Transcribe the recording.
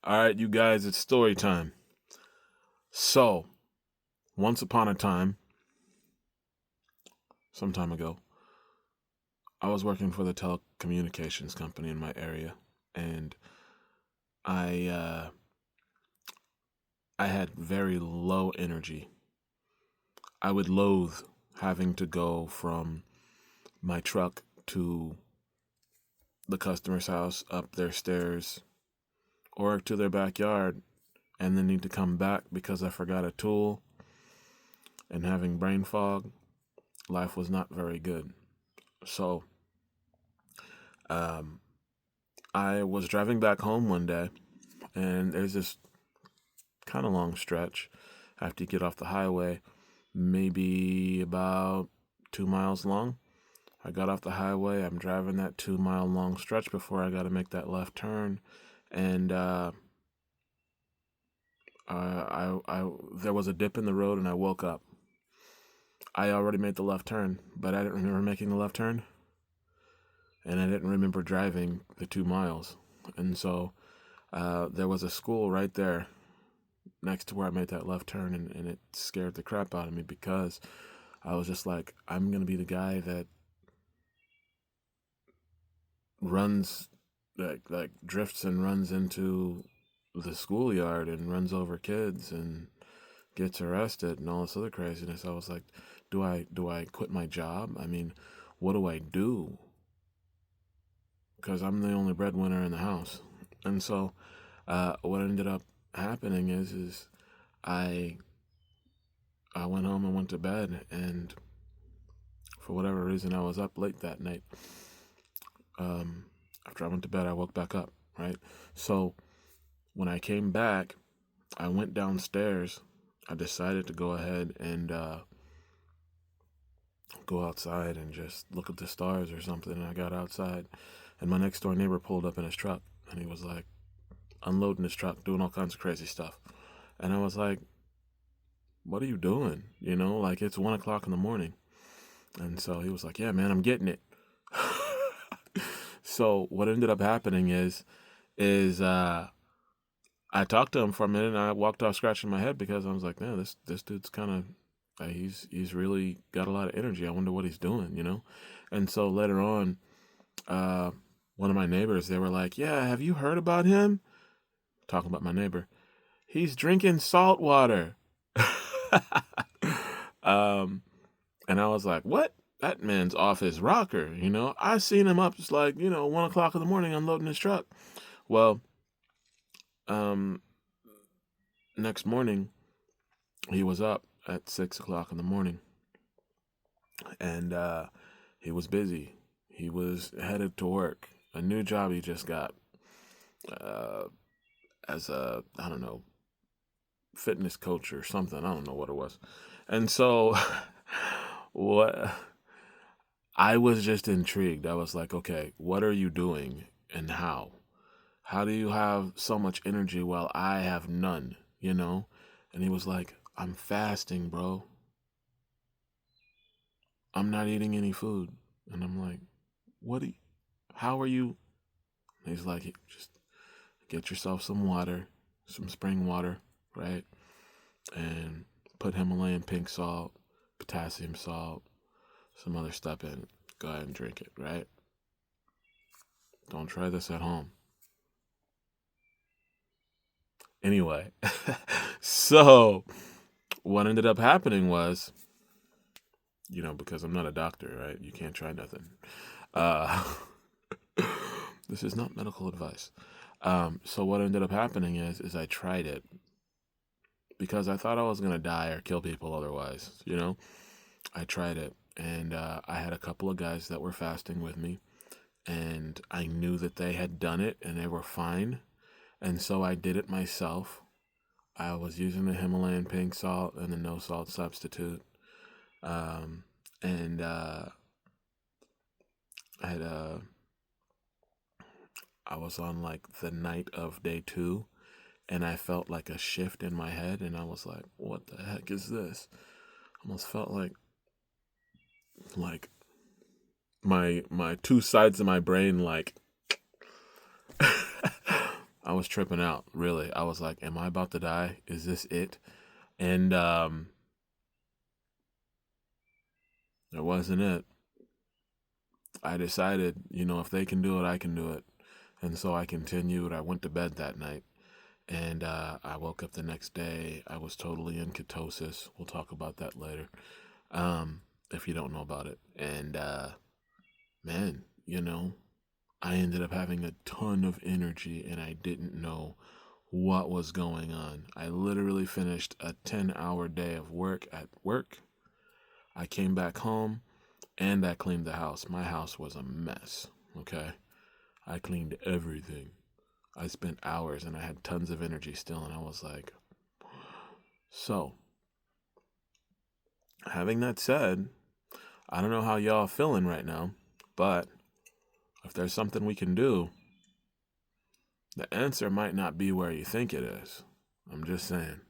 All right, you guys, it's story time. So, once upon a time, some time ago, I was working for the telecommunications company in my area, and I uh, I had very low energy. I would loathe having to go from my truck to the customer's house, up their stairs, or to their backyard, and then need to come back because I forgot a tool and having brain fog. Life was not very good. So, um, I was driving back home one day, and there's this kind of long stretch after you get off the highway, maybe about 2 miles long. I got off the highway. I'm driving that 2 mile long stretch before I got to make that left turn, and there was a dip in the road, and I woke up. I already made the left turn, but I didn't remember making the left turn, and I didn't remember driving the 2 miles, and so there was a school right there next to where I made that left turn, and it scared the crap out of me because I was just like, I'm gonna be the guy that runs, like drifts and runs into the schoolyard and runs over kids and gets arrested and all this other craziness. I was like, do I quit my job? I mean, what do I do? Because I'm the only breadwinner in the house, and so what ended up happening is I I went home and went to bed, and for whatever reason, I was up late that night. Um, After I went to bed, I woke back up, right? So when I came back, I went downstairs. I decided to go ahead and go outside and just look at the stars or something. And I got outside, and my next door neighbor pulled up in his truck, and he was like unloading his truck, doing all kinds of crazy stuff. And I was like, what are you doing? Like it's 1 o'clock in the morning. And so he was like, yeah, man, I'm getting it. So what ended up happening is I talked to him for a minute, and I walked off scratching my head because I was like, man, this dude's kind of he's really got a lot of energy. I wonder what he's doing. And so later on, uh, one of my neighbors, they were like, yeah, have you heard about him? Talking about my neighbor, he's drinking salt water. um, and I was like, what? That man's off his rocker. I seen him up. It's like 1 o'clock in the morning unloading his truck. Well, um, next morning he was up at 6 o'clock in the morning, and he was busy. He was headed to work, a new job he just got, uh, as a, I don't know, fitness coach or something. I don't know what it was. And so what I was just intrigued. I was like, okay, what are you doing and how? How do you have so much energy while I have none? And he was like, I'm fasting, bro. I'm not eating any food. And I'm like, what? How are you? And he's like, just get yourself some water, some spring water, right? And put Himalayan pink salt, potassium salt, some other stuff in it. Go ahead and drink it, right? Don't try this at home. Anyway, so what ended up happening was, because I'm not a doctor, right? You can't try nothing. Uh, this is not medical advice. So what ended up happening is I tried it because I thought I was gonna die or kill people otherwise. I tried it, and I had a couple of guys that were fasting with me, and I knew that they had done it and they were fine, and so I did it myself. I was using the Himalayan pink salt and the no salt substitute, um, and I had I was on like the night of day two, and I felt like a shift in my head, and I was like, "What the heck is this?" Almost felt like my two sides of my brain like I I was tripping out, really. I was like, am I about to die? Is this it? And it wasn't it. I decided, if they can do it, I can do it. And so I continued. I went to bed that night. And I woke up the next day. I was totally in ketosis. We'll talk about that later, if you don't know about it. And man, I ended up having a ton of energy and I didn't know what was going on. I literally finished a 10-hour day of work at work. I came back home and I cleaned the house. My house was a mess, okay? I cleaned everything. I spent hours and I had tons of energy still, and I was like, so, having that said, I don't know how y'all feeling right now, but if there's something we can do, the answer might not be where you think it is. I'm just saying.